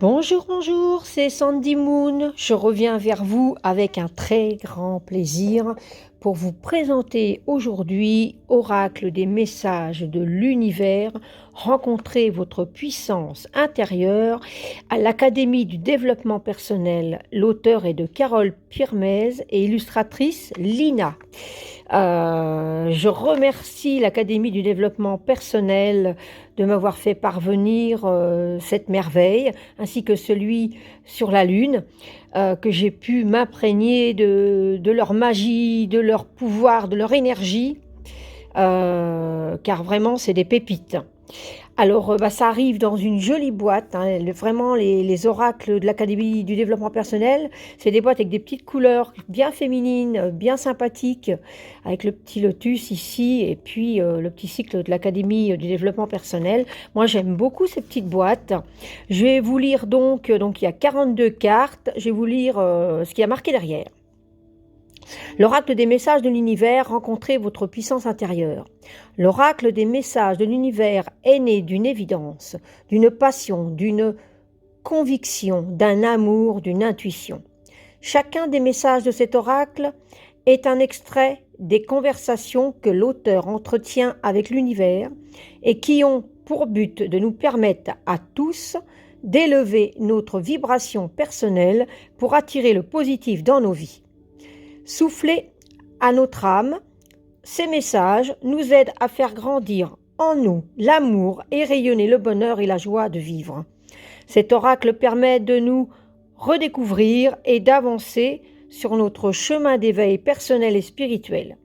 Bonjour, bonjour, c'est Sandy Moon. Je reviens vers vous avec un très grand plaisir pour vous présenter aujourd'hui Oracle des messages de l'univers. Rencontrez votre puissance intérieure à l'Académie du développement personnel. L'auteur est de Carole Pirmez et illustratrice Lina. Je remercie l'Académie du développement personnel de m'avoir fait parvenir cette merveille, ainsi que celui sur la Lune, que j'ai pu m'imprégner de leur magie, de leur pouvoir, de leur énergie, car vraiment c'est des pépites. Alors, ça arrive dans une jolie boîte, hein, vraiment les oracles de l'Académie du développement personnel, c'est des boîtes avec des petites couleurs bien féminines, bien sympathiques, avec le petit lotus ici, et puis le petit cycle de l'Académie du développement personnel. Moi, j'aime beaucoup ces petites boîtes. Je vais vous lire donc il y a 42 cartes, je vais vous lire ce qu'il y a marqué derrière. L'oracle des messages de l'univers, rencontrez votre puissance intérieure. L'oracle des messages de l'univers est né d'une évidence, d'une passion, d'une conviction, d'un amour, d'une intuition. Chacun des messages de cet oracle est un extrait des conversations que l'auteur entretient avec l'univers et qui ont pour but de nous permettre à tous d'élever notre vibration personnelle pour attirer le positif dans nos vies. Souffler à notre âme, ces messages nous aident à faire grandir en nous l'amour et rayonner le bonheur et la joie de vivre. Cet oracle permet de nous redécouvrir et d'avancer sur notre chemin d'éveil personnel et spirituel.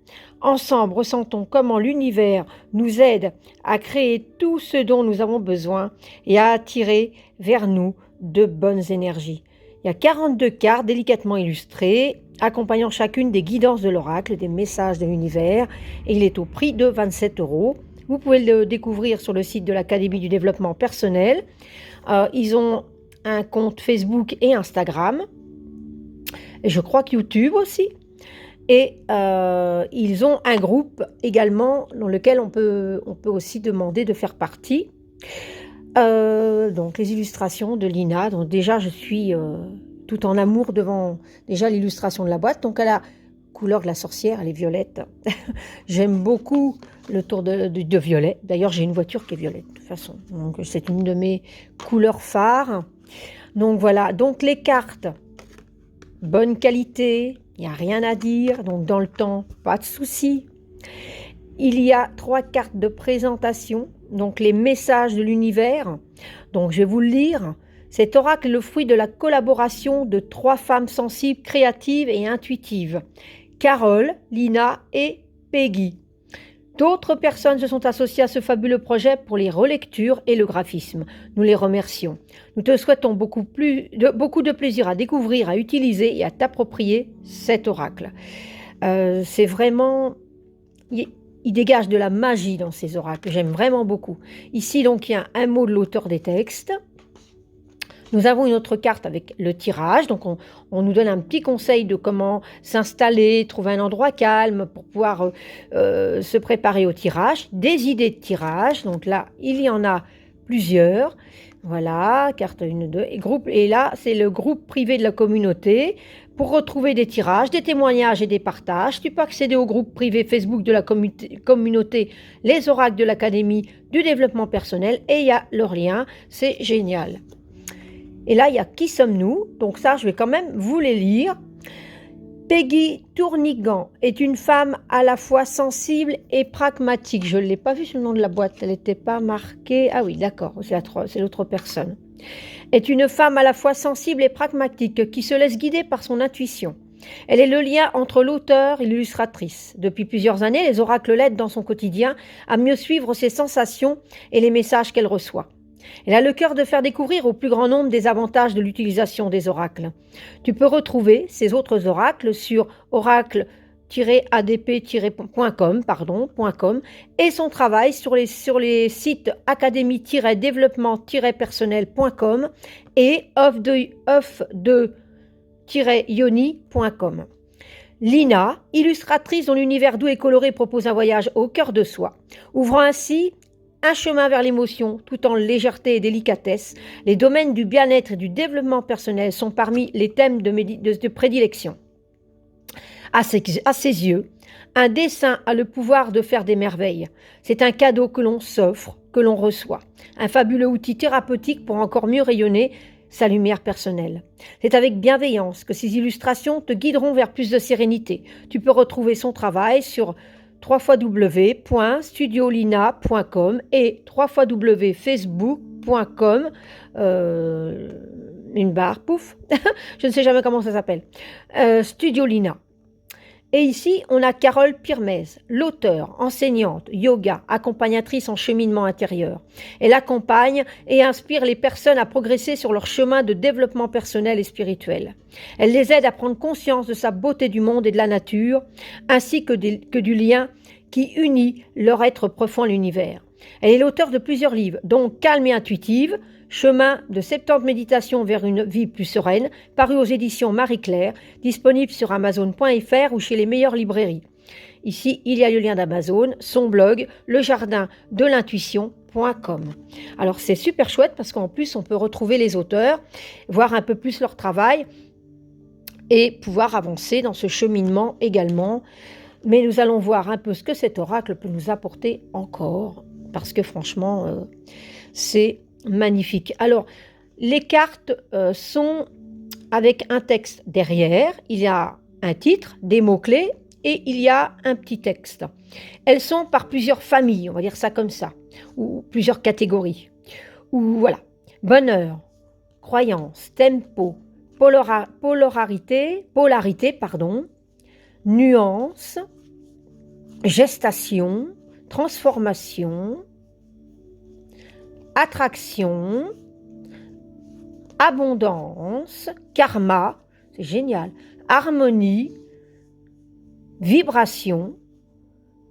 Ensemble, ressentons comment l'univers nous aide à créer tout ce dont nous avons besoin et à attirer vers nous de bonnes énergies. Il y a 42 cartes délicatement illustrées, accompagnant chacune des guidances de l'oracle, des messages de l'univers, et il est au prix de 27 €. Vous pouvez le découvrir sur le site de l'Académie du développement personnel. Ils ont un compte Facebook et Instagram, et je crois que YouTube aussi. Et ils ont un groupe également dans lequel on peut aussi demander de faire partie. Donc les illustrations de Lina, donc déjà je suis tout en amour devant déjà l'illustration de la boîte, donc à la couleur de la sorcière, elle est violette. J'aime beaucoup le tour de violet, d'ailleurs j'ai une voiture qui est violette de toute façon, donc c'est une de mes couleurs phares. Donc voilà, donc les cartes, bonne qualité, il n'y a rien à dire, donc dans le temps, pas de souci. Il y a 3 cartes de présentation, donc les messages de l'univers. Donc je vais vous le lire. Cet oracle est le fruit de la collaboration de 3 femmes sensibles, créatives et intuitives. Carole, Lina et Peggy. D'autres personnes se sont associées à ce fabuleux projet pour les relectures et le graphisme. Nous les remercions. Nous te souhaitons beaucoup de plaisir à découvrir, à utiliser et à t'approprier cet oracle. C'est vraiment... Il dégage de la magie dans ces oracles, j'aime vraiment beaucoup. Ici, donc, il y a un mot de l'auteur des textes. Nous avons une autre carte avec le tirage, donc on nous donne un petit conseil de comment s'installer, trouver un endroit calme pour pouvoir se préparer au tirage. Des idées de tirage, donc là, il y en a plusieurs. Voilà, carte 1, 2, et là, c'est le groupe privé de la communauté. Pour retrouver des tirages, des témoignages et des partages, tu peux accéder au groupe privé Facebook de la communauté Les Oracles de l'Académie du développement personnel et il y a leur lien, c'est génial. Et là, il y a Qui sommes-nous? Donc ça, je vais quand même vous les lire. Peggy Tournigan est une femme à la fois sensible et pragmatique. Je ne l'ai pas vu sur le nom de la boîte, elle n'était pas marquée. Ah oui, d'accord, c'est l'autre personne. Est une femme à la fois sensible et pragmatique qui se laisse guider par son intuition. Elle est le lien entre l'auteur et l'illustratrice. Depuis plusieurs années, les oracles l'aident dans son quotidien à mieux suivre ses sensations et les messages qu'elle reçoit. Elle a le cœur de faire découvrir au plus grand nombre des avantages de l'utilisation des oracles. Tu peux retrouver ces autres oracles sur oracle-adp.com et son travail sur les sites académie-développement-personnel.com et off2-yoni.com. Lina, illustratrice dont l'univers doux et coloré propose un voyage au cœur de soi, ouvrant ainsi un chemin vers l'émotion, tout en légèreté et délicatesse. Les domaines du bien-être et du développement personnel sont parmi les thèmes de prédilection. À ses yeux, un dessin a le pouvoir de faire des merveilles. C'est un cadeau que l'on s'offre, que l'on reçoit. Un fabuleux outil thérapeutique pour encore mieux rayonner sa lumière personnelle. C'est avec bienveillance que ces illustrations te guideront vers plus de sérénité. Tu peux retrouver son travail sur www.studiolina.com et www.facebook.com une barre, pouf, je ne sais jamais comment ça s'appelle, Studio Lina. Et ici, on a Carole Pirmez, l'auteure, enseignante, yoga, accompagnatrice en cheminement intérieur. Elle accompagne et inspire les personnes à progresser sur leur chemin de développement personnel et spirituel. Elle les aide à prendre conscience de sa beauté du monde et de la nature, ainsi que du lien qui unit leur être profond à l'univers. Elle est l'auteure de plusieurs livres, dont Calme et intuitive, Chemin de 70 méditations vers une vie plus sereine, paru aux éditions Marie-Claire, disponible sur Amazon.fr ou chez les meilleures librairies. Ici, il y a le lien d'Amazon, son blog, lejardindelintuition.com. Alors c'est super chouette parce qu'en plus on peut retrouver les auteurs, voir un peu plus leur travail et pouvoir avancer dans ce cheminement également. Mais nous allons voir un peu ce que cet oracle peut nous apporter encore, parce que franchement, c'est magnifique. Alors, les cartes sont avec un texte derrière. Il y a un titre, des mots-clés et il y a un petit texte. Elles sont par plusieurs familles, on va dire ça comme ça, ou plusieurs catégories. Ou voilà, bonheur, croyance, tempo, polarité, nuance, gestation, transformation, attraction, abondance, karma, c'est génial, harmonie, vibration,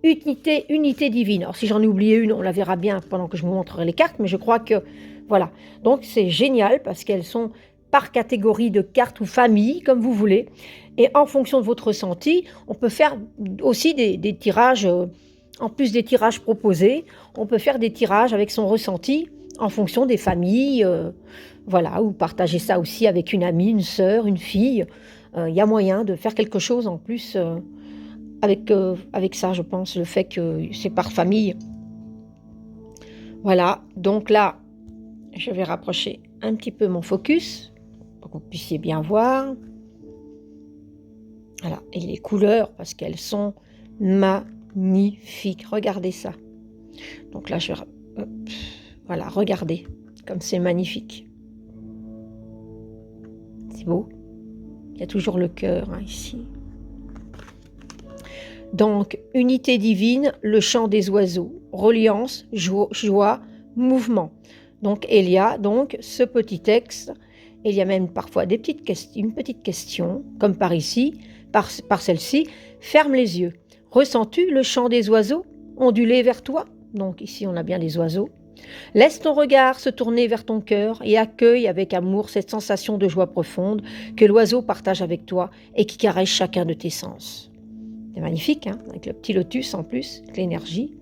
unité divine. Alors si j'en ai oublié une, on la verra bien pendant que je vous montrerai les cartes, mais je crois que voilà. Donc c'est génial parce qu'elles sont par catégorie de cartes ou famille, comme vous voulez. Et en fonction de votre ressenti, on peut faire aussi des tirages, en plus des tirages proposés, on peut faire des tirages avec son ressenti en fonction des familles, voilà, ou partager ça aussi avec une amie, une sœur, une fille. Il y a moyen de faire quelque chose en plus avec ça, je pense, le fait que c'est par famille. Voilà, donc là, je vais rapprocher un petit peu mon focus pour que vous puissiez bien voir. Voilà, et les couleurs, parce qu'elles sont magnifiques. Regardez ça. Donc là, je vais... Voilà, regardez, comme c'est magnifique. C'est beau. Il y a toujours le cœur ici. Donc, unité divine, le chant des oiseaux, reliance, joie, mouvement. Donc, il y a donc ce petit texte. Il y a même parfois une petite question, comme par ici, par celle-ci. Ferme les yeux. Ressens-tu le chant des oiseaux onduler vers toi? Donc ici, on a bien les oiseaux. Laisse ton regard se tourner vers ton cœur et accueille avec amour cette sensation de joie profonde que l'oiseau partage avec toi et qui caresse chacun de tes sens. C'est magnifique, hein, avec le petit lotus en plus, l'énergie.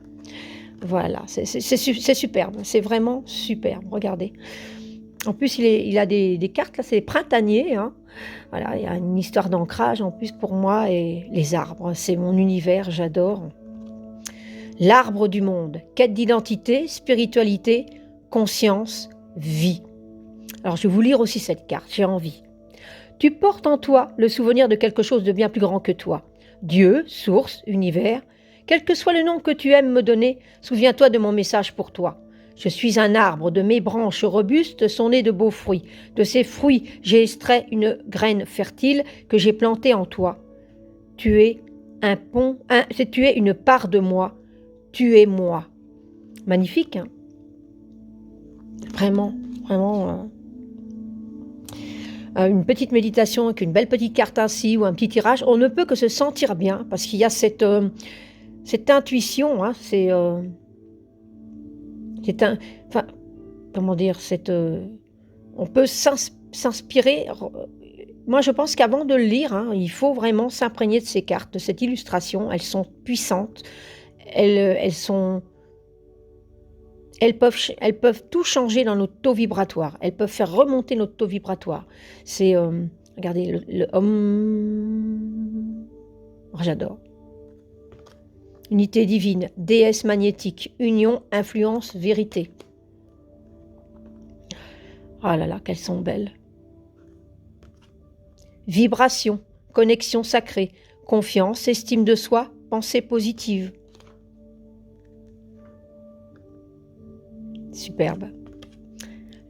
Voilà, c'est superbe, c'est vraiment superbe, regardez. En plus, il a des cartes, là, c'est printanier. Hein. Voilà, il y a une histoire d'ancrage en plus pour moi et les arbres, c'est mon univers, j'adore. L'arbre du monde, quête d'identité, spiritualité, conscience, vie. Alors, je vais vous lire aussi cette carte, j'ai envie. Tu portes en toi le souvenir de quelque chose de bien plus grand que toi. Dieu, source, univers, quel que soit le nom que tu aimes me donner, souviens-toi de mon message pour toi. Je suis un arbre, de mes branches robustes sont nés de beaux fruits. De ces fruits, j'ai extrait une graine fertile que j'ai plantée en toi. Tu es tu es une part de moi. Tu es moi. Magnifique, hein? Vraiment, vraiment. Une petite méditation avec une belle petite carte ainsi ou un petit tirage, on ne peut que se sentir bien parce qu'il y a cette intuition, hein, on peut s'inspirer. Moi, je pense qu'avant de le lire, hein, il faut vraiment s'imprégner de ces cartes, de cette illustration. Elles sont puissantes. Elles sont elles peuvent tout changer dans notre taux vibratoire. Elles peuvent faire remonter notre taux vibratoire. C'est, regardez, le oh, j'adore. Unité divine, déesse magnétique, union, influence, vérité. Ah là là, qu'elles sont belles. Vibration, connexion sacrée, confiance, estime de soi, pensée positive. Superbe.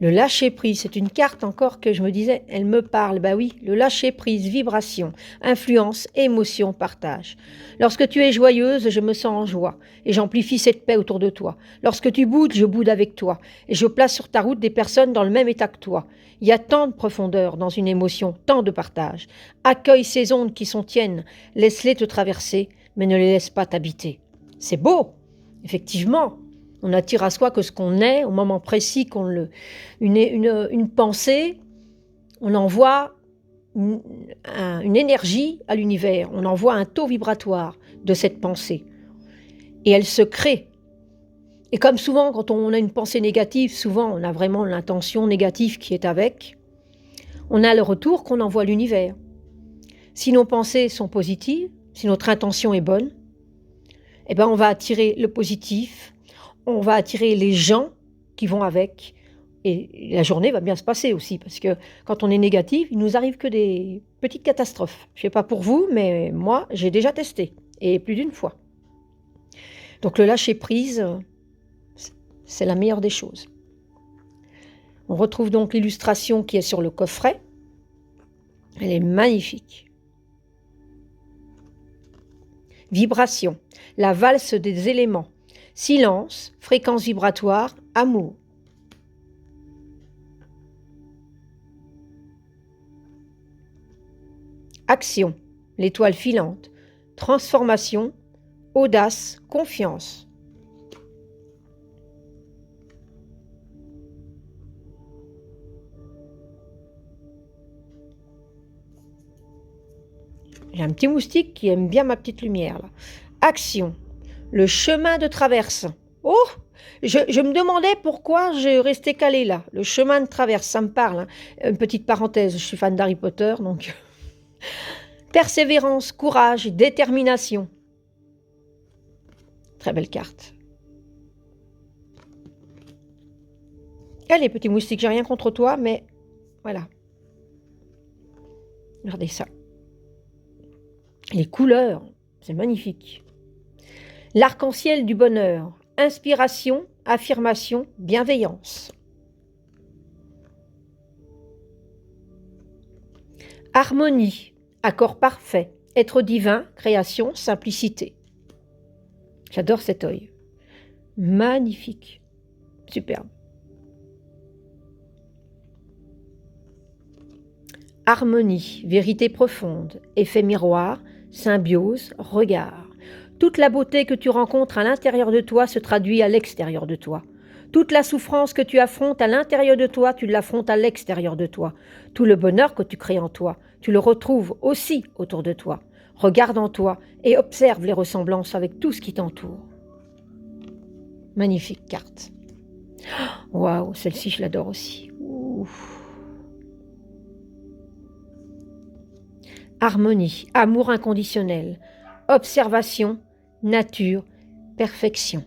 Le lâcher-prise, c'est une carte encore que je me disais, elle me parle. Bah oui, le lâcher-prise, vibration, influence, émotion, partage. Lorsque tu es joyeuse, je me sens en joie et j'amplifie cette paix autour de toi. Lorsque tu boudes, je boude avec toi et je place sur ta route des personnes dans le même état que toi. Il y a tant de profondeur dans une émotion, tant de partage. Accueille ces ondes qui sont tiennes, laisse-les te traverser, mais ne les laisse pas t'habiter. C'est beau, effectivement. On attire à soi que ce qu'on est, au moment précis qu'on le... Une pensée, on envoie une énergie à l'univers, on envoie un taux vibratoire de cette pensée. Et elle se crée. Et comme souvent, quand on a une pensée négative, souvent on a vraiment l'intention négative qui est avec, on a le retour qu'on envoie à l'univers. Si nos pensées sont positives, si notre intention est bonne, eh ben on va attirer le positif, on va attirer les gens qui vont avec. Et la journée va bien se passer aussi, parce que quand on est négatif, il nous arrive que des petites catastrophes. Je ne sais pas pour vous, mais moi, j'ai déjà testé, et plus d'une fois. Donc le lâcher-prise, c'est la meilleure des choses. On retrouve donc l'illustration qui est sur le coffret. Elle est magnifique. Vibration, la valse des éléments. Silence, fréquence vibratoire, amour. Action, l'étoile filante. Transformation, audace, confiance. J'ai un petit moustique qui aime bien ma petite lumière là. Action, le chemin de traverse. Oh, je me demandais pourquoi je restais calée là. Le chemin de traverse, ça me parle. Hein. Une petite parenthèse, je suis fan d'Harry Potter, donc... Persévérance, courage, détermination. Très belle carte. Allez, petit moustique, j'ai rien contre toi, mais voilà. Regardez ça. Les couleurs, c'est magnifique. L'arc-en-ciel du bonheur. Inspiration, affirmation, bienveillance. Harmonie, accord parfait, être divin, création, simplicité. J'adore cet œil. Magnifique. Superbe. Harmonie, vérité profonde, effet miroir, symbiose, regard. Toute la beauté que tu rencontres à l'intérieur de toi se traduit à l'extérieur de toi. Toute la souffrance que tu affrontes à l'intérieur de toi, tu l'affrontes à l'extérieur de toi. Tout le bonheur que tu crées en toi, tu le retrouves aussi autour de toi. Regarde en toi et observe les ressemblances avec tout ce qui t'entoure. Magnifique carte. Waouh, celle-ci, je l'adore aussi. Ouf. Harmonie, amour inconditionnel, observation, nature, perfection.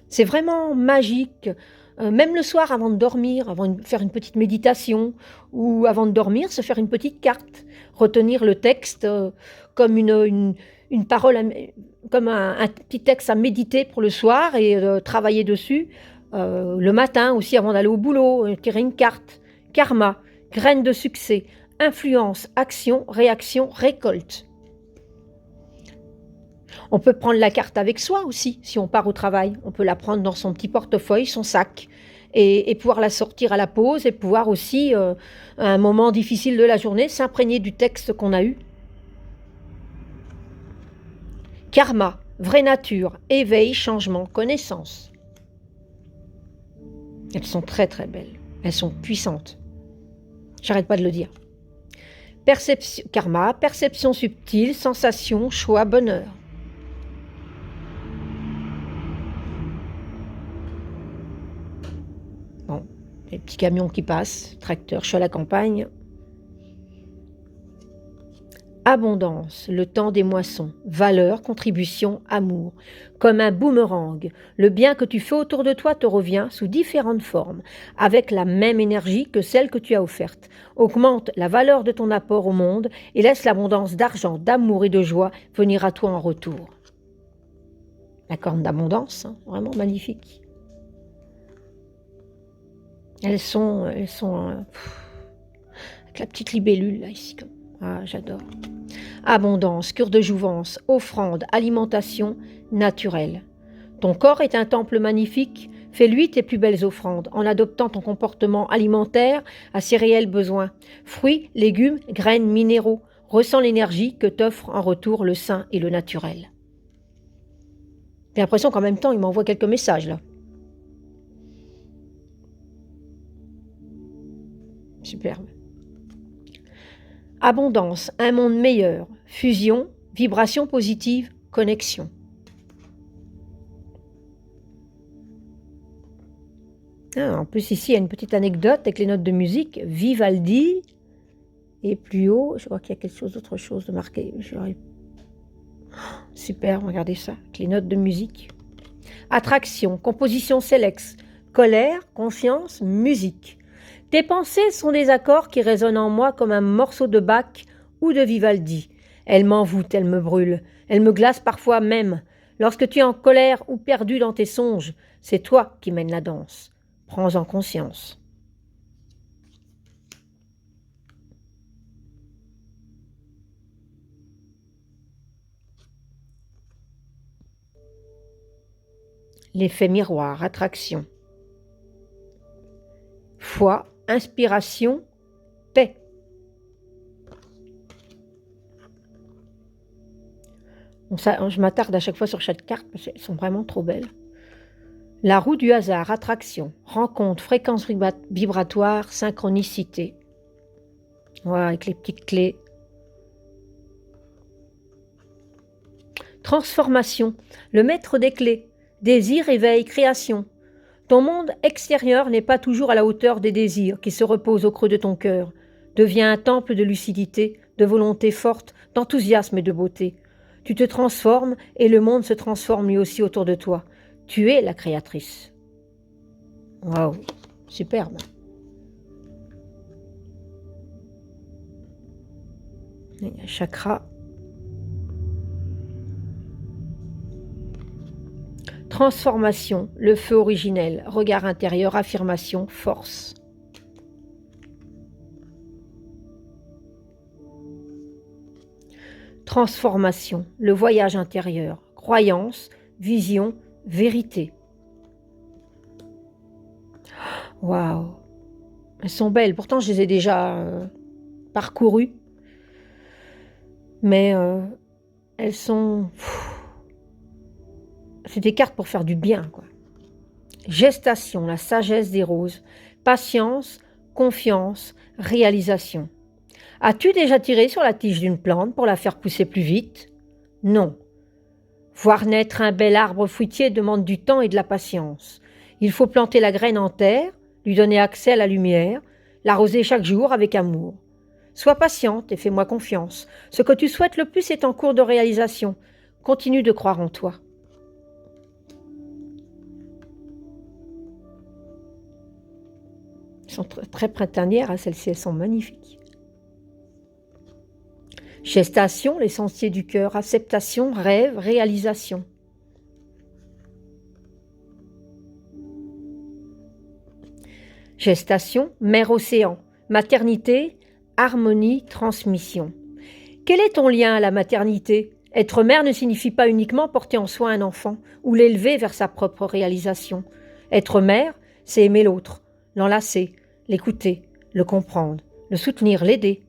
C'est vraiment magique, même le soir avant de dormir, avant de faire une petite méditation, ou avant de dormir, se faire une petite carte, retenir le texte comme une parole, comme un petit texte à méditer pour le soir et travailler dessus. Le matin aussi, avant d'aller au boulot, tirer une carte. Karma, graine de succès, influence, action, réaction, récolte. On peut prendre la carte avec soi aussi, si on part au travail. On peut la prendre dans son petit portefeuille, son sac, et pouvoir la sortir à la pause, et pouvoir aussi, à un moment difficile de la journée, s'imprégner du texte qu'on a eu. Karma, vraie nature, éveil, changement, connaissance. Elles sont très très belles. Elles sont puissantes. J'arrête pas de le dire. Perception, karma, perception subtile, sensation, choix, bonheur. Les petits camions qui passent, tracteurs, je suis à la campagne. Abondance, le temps des moissons, valeur, contribution, amour. Comme un boomerang, le bien que tu fais autour de toi te revient sous différentes formes, avec la même énergie que celle que tu as offerte. Augmente la valeur de ton apport au monde et laisse l'abondance d'argent, d'amour et de joie venir à toi en retour. La corne d'abondance, hein, vraiment magnifique. Elles sont avec la petite libellule là ici. Ah, j'adore. Abondance, cure de jouvence, offrande, alimentation naturelle. Ton corps est un temple magnifique. Fais-lui tes plus belles offrandes en adoptant ton comportement alimentaire à ses réels besoins. Fruits, légumes, graines, minéraux. Ressens l'énergie que t'offre en retour le sain et le naturel. J'ai l'impression qu'en même temps, il m'envoie quelques messages là. Superbe. Abondance, un monde meilleur, fusion, vibration positive, connexion. Ah, en plus ici, il y a une petite anecdote avec les notes de musique. Vivaldi, et plus haut, je vois qu'il y a quelque chose d'autre chose de marqué. Super, regardez ça, avec les notes de musique. Attraction, composition sélex, colère, conscience, musique. Tes pensées sont des accords qui résonnent en moi comme un morceau de Bach ou de Vivaldi. Elles m'envoûtent, elles me brûlent, elles me glacent parfois même. Lorsque tu es en colère ou perdu dans tes songes, c'est toi qui mènes la danse. Prends-en conscience. L'effet miroir, attraction. Foi, inspiration, paix. Je m'attarde à chaque fois sur chaque carte parce qu'elles sont vraiment trop belles. La roue du hasard, attraction, rencontre, fréquence vibratoire, synchronicité. Voilà, avec les petites clés. Transformation, le maître des clés. Désir, éveil, création. Ton monde extérieur n'est pas toujours à la hauteur des désirs qui se reposent au creux de ton cœur. Deviens un temple de lucidité, de volonté forte, d'enthousiasme et de beauté. Tu te transformes et le monde se transforme lui aussi autour de toi. Tu es la créatrice. Waouh, superbe. Chakra. Transformation, le feu originel, regard intérieur, affirmation, force. Transformation, le voyage intérieur, croyance, vision, vérité. Waouh, elles sont belles, pourtant je les ai déjà parcourues, mais elles sont... C'est des cartes pour faire du bien, quoi. Gestation, la sagesse des roses. Patience, confiance, réalisation. As-tu déjà tiré sur la tige d'une plante pour la faire pousser plus vite? Non. Voir naître un bel arbre fruitier demande du temps et de la patience. Il faut planter la graine en terre, lui donner accès à la lumière, l'arroser chaque jour avec amour. Sois patiente et fais-moi confiance. Ce que tu souhaites le plus est en cours de réalisation. Continue de croire en toi. Elles sont très printanières, hein, celles-ci, elles sont magnifiques. Gestation, les sentiers du cœur, acceptation, rêve, réalisation. Gestation, mer-océan, maternité, harmonie, transmission. Quel est ton lien à la maternité? Être mère ne signifie pas uniquement porter en soi un enfant ou l'élever vers sa propre réalisation. Être mère, c'est aimer l'autre, l'enlacer, l'écouter, le comprendre, le soutenir, l'aider.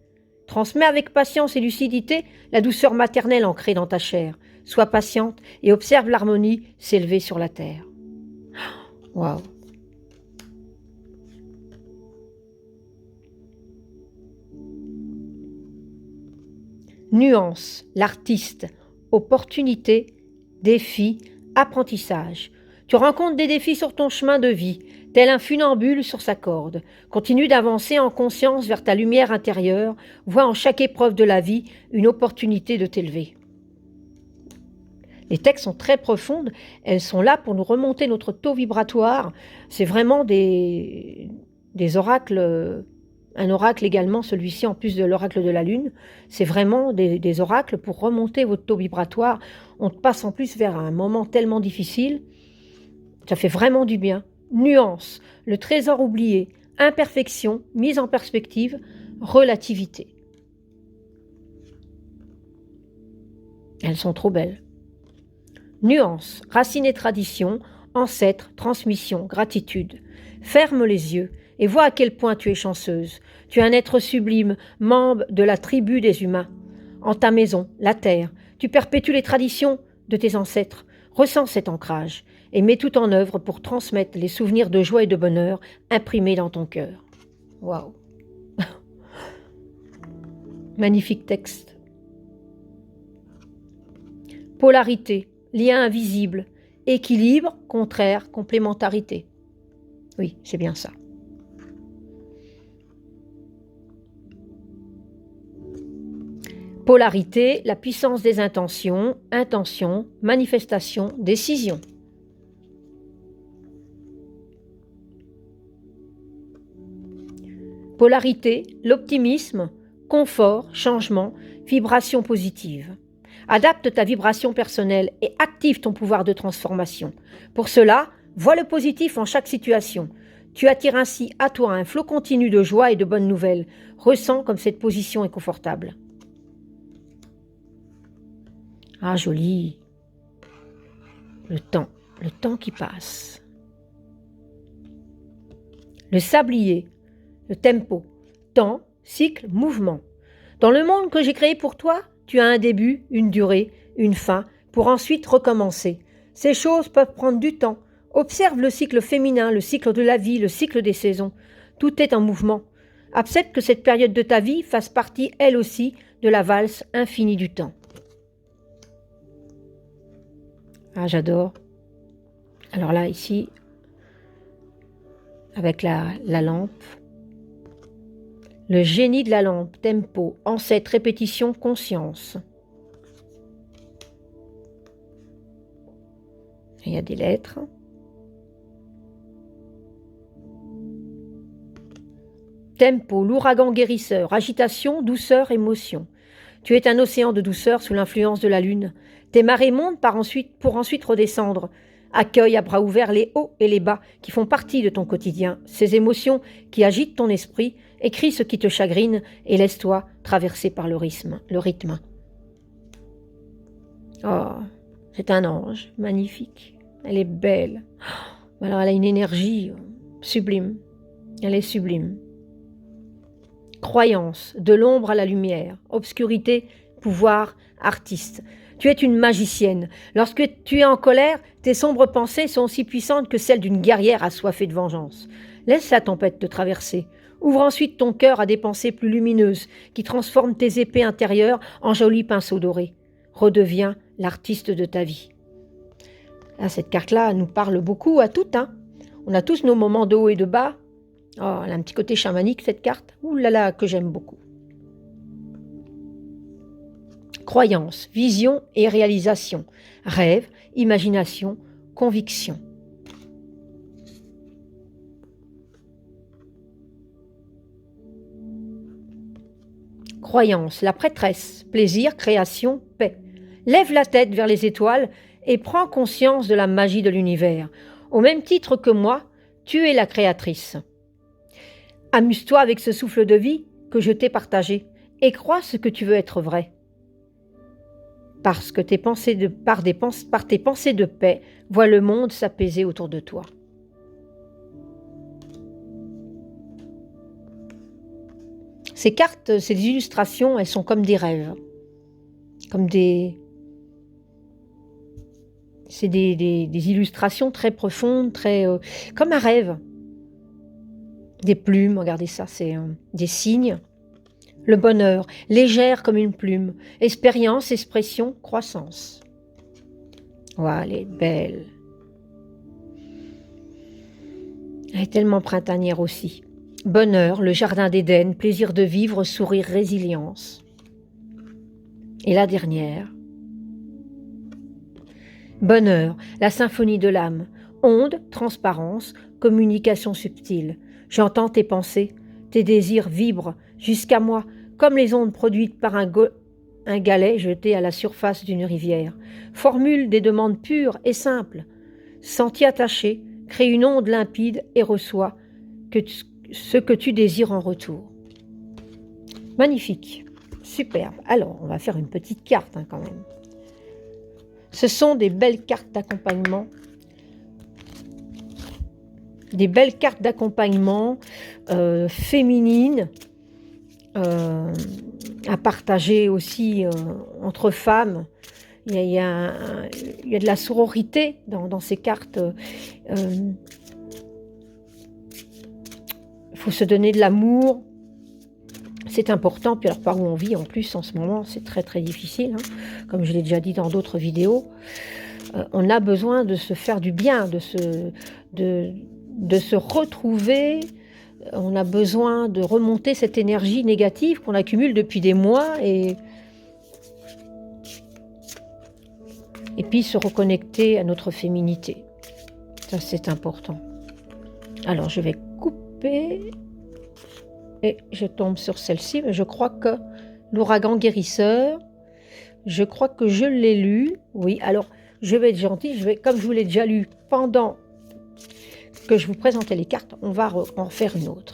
Transmets avec patience et lucidité la douceur maternelle ancrée dans ta chair. Sois patiente et observe l'harmonie s'élever sur la terre. Waouh! Nuance, l'artiste, opportunité, défi, apprentissage. Tu rencontres des défis sur ton chemin de vie. Tel un funambule sur sa corde, continue d'avancer en conscience vers ta lumière intérieure, vois en chaque épreuve de la vie une opportunité de t'élever. Les textes sont très profondes, elles sont là pour nous remonter notre taux vibratoire. C'est vraiment des oracles, un oracle également, celui-ci en plus de l'oracle de la Lune. C'est vraiment des oracles pour remonter votre taux vibratoire. On passe en plus vers un moment tellement difficile, ça fait vraiment du bien. Nuance, le trésor oublié, imperfection, mise en perspective, relativité. Elles sont trop belles. Nuance, racines et tradition, ancêtres, transmission, gratitude. Ferme les yeux et vois à quel point tu es chanceuse. Tu es un être sublime, membre de la tribu des humains. En ta maison, la terre, tu perpétues les traditions de tes ancêtres. Ressens cet ancrage et mets tout en œuvre pour transmettre les souvenirs de joie et de bonheur imprimés dans ton cœur. Waouh! Magnifique texte. Polarité, lien invisible, équilibre, contraire, complémentarité. Oui, c'est bien ça. Polarité, la puissance des intentions, intention, manifestation, décision. Polarité, l'optimisme, confort, changement, vibration positive. Adapte ta vibration personnelle et active ton pouvoir de transformation. Pour cela, vois le positif en chaque situation. Tu attires ainsi à toi un flot continu de joie et de bonnes nouvelles. Ressens comme cette position est confortable. Ah, joli. Le temps qui passe. Le sablier, le tempo, temps, cycle, mouvement. Dans le monde que j'ai créé pour toi, tu as un début, une durée, une fin, pour ensuite recommencer. Ces choses peuvent prendre du temps. Observe le cycle féminin, le cycle de la vie, le cycle des saisons. Tout est en mouvement. Accepte que cette période de ta vie fasse partie, elle aussi, de la valse infinie du temps. Ah, j'adore. Alors là, ici, avec la lampe, le génie de la lampe, tempo, ancêtre, répétition, conscience. Il y a des lettres. Tempo, l'ouragan guérisseur, agitation, douceur, émotion. Tu es un océan de douceur sous l'influence de la lune. Tes marées montent pour ensuite redescendre. Accueille à bras ouverts les hauts et les bas qui font partie de ton quotidien, ces émotions qui agitent ton esprit, écris ce qui te chagrine et laisse-toi traverser par le rythme. Oh, c'est un ange, magnifique. Elle est belle. Alors elle a une énergie sublime. Elle est sublime. Croyance, de l'ombre à la lumière, obscurité, pouvoir, artiste. Tu es une magicienne. Lorsque tu es en colère, tes sombres pensées sont aussi puissantes que celles d'une guerrière assoiffée de vengeance. Laisse la tempête te traverser. Ouvre ensuite ton cœur à des pensées plus lumineuses qui transforment tes épées intérieures en jolis pinceaux dorés. Redeviens l'artiste de ta vie. Là, cette carte-là nous parle beaucoup à toutes. On a tous nos moments de haut et de bas. Oh, elle a un petit côté chamanique, cette carte. Ouh là là, que j'aime beaucoup. Croyance, vision et réalisation. Rêve, imagination, conviction. Croyance, la prêtresse, plaisir, création, paix. Lève la tête vers les étoiles et prends conscience de la magie de l'univers. Au même titre que moi, tu es la créatrice. Amuse-toi avec ce souffle de vie que je t'ai partagé et crois ce que tu veux être vrai. Parce que par tes pensées de paix, vois le monde s'apaiser autour de toi. Ces cartes, ces illustrations, elles sont comme des rêves, c'est des illustrations très profondes, comme un rêve. Des plumes, regardez ça, c'est des signes. Le bonheur, légère comme une plume. Expérience, expression, croissance. Voilà, elle est belle. Elle est tellement printanière aussi. Bonheur, le jardin d'Éden, plaisir de vivre, sourire, résilience. Et la dernière. Bonheur, la symphonie de l'âme. Onde, transparence, communication subtile. J'entends tes pensées, tes désirs vibrent jusqu'à moi, comme les ondes produites par un galet jeté à la surface d'une rivière. Formule des demandes pures et simples. Senti attaché, crée une onde limpide et reçois ce que tu désires en retour. Magnifique, superbe. Alors, on va faire une petite carte quand même. Ce sont des belles cartes d'accompagnement. Des belles cartes d'accompagnement féminines à partager aussi entre femmes. Il y a de la sororité dans ces cartes. Il faut se donner de l'amour. C'est important. Puis alors par où on vit en plus en ce moment, c'est très très difficile. Hein. Comme je l'ai déjà dit dans d'autres vidéos. On a besoin de se faire du bien, de se retrouver. On a besoin de remonter cette énergie négative qu'on accumule depuis des mois et puis se reconnecter à notre féminité. Ça, c'est important. Alors, je vais couper et je tombe sur celle-ci. Mais je crois que l'ouragan guérisseur, je crois que je l'ai lu. Oui, alors, je vais être gentille. Comme je vous l'ai déjà lu pendant que je vous présentais les cartes, on va en refaire une autre.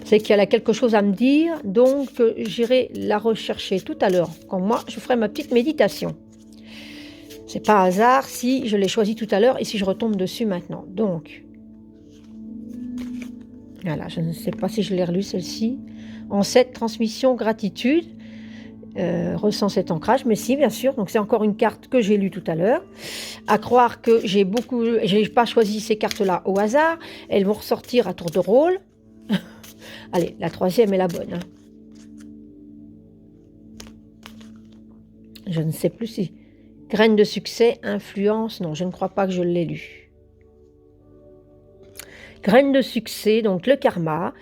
C'est qu'elle a quelque chose à me dire, donc j'irai la rechercher tout à l'heure, quand moi, je ferai ma petite méditation. C'est pas hasard si je l'ai choisi tout à l'heure et si je retombe dessus maintenant. Donc, voilà, je ne sais pas si je l'ai relue celle-ci. En cette transmission, gratitude, ressent cet ancrage, mais si, bien sûr. Donc, c'est encore une carte que j'ai lue tout à l'heure. À croire que j'ai pas choisi ces cartes-là au hasard. Elles vont ressortir à tour de rôle. Allez, la troisième est la bonne. Hein. Je ne sais plus si... Graine de succès, influence, non, je ne crois pas que je l'ai lu. Graine de succès, donc le karma,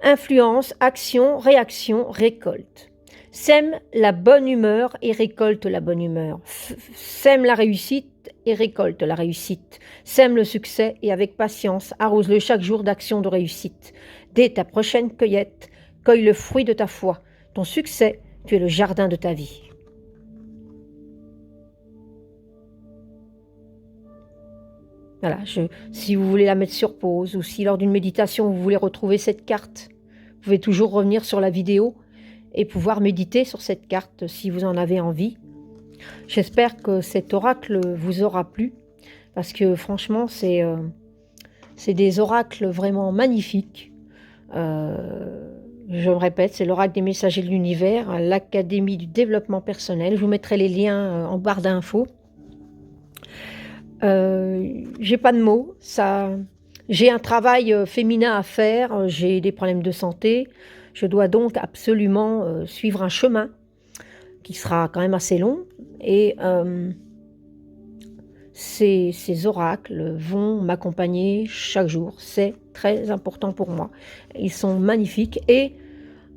influence, action, réaction, récolte. Sème la bonne humeur et récolte la bonne humeur. Sème la réussite et récolte la réussite. Sème le succès et avec patience, arrose-le chaque jour d'action de réussite. Dès ta prochaine cueillette, cueille le fruit de ta foi. Ton succès, tu es le jardin de ta vie. Voilà, si vous voulez la mettre sur pause ou si lors d'une méditation vous voulez retrouver cette carte, vous pouvez toujours revenir sur la vidéo et pouvoir méditer sur cette carte si vous en avez envie. J'espère que cet oracle vous aura plu parce que franchement c'est des oracles vraiment magnifiques. Je me répète, c'est l'oracle des messagers de l'univers, l'Académie du développement personnel. Je vous mettrai les liens en barre d'infos. J'ai pas de mots, j'ai un travail féminin à faire, j'ai des problèmes de santé, je dois donc absolument suivre un chemin qui sera quand même assez long et ces oracles vont m'accompagner chaque jour, c'est très important pour moi, ils sont magnifiques et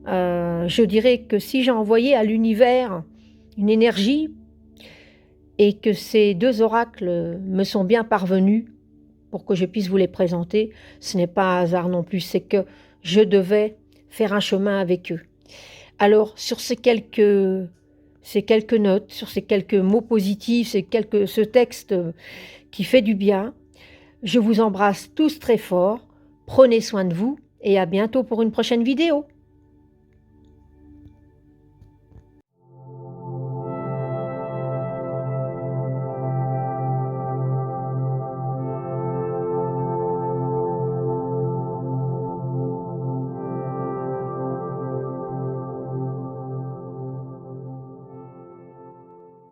je dirais que si j'ai envoyé à l'univers une énergie et que ces deux oracles me sont bien parvenus pour que je puisse vous les présenter, ce n'est pas un hasard non plus, c'est que je devais faire un chemin avec eux. Alors, sur ces quelques notes, sur ces quelques mots positifs, ce texte qui fait du bien, je vous embrasse tous très fort, prenez soin de vous et à bientôt pour une prochaine vidéo.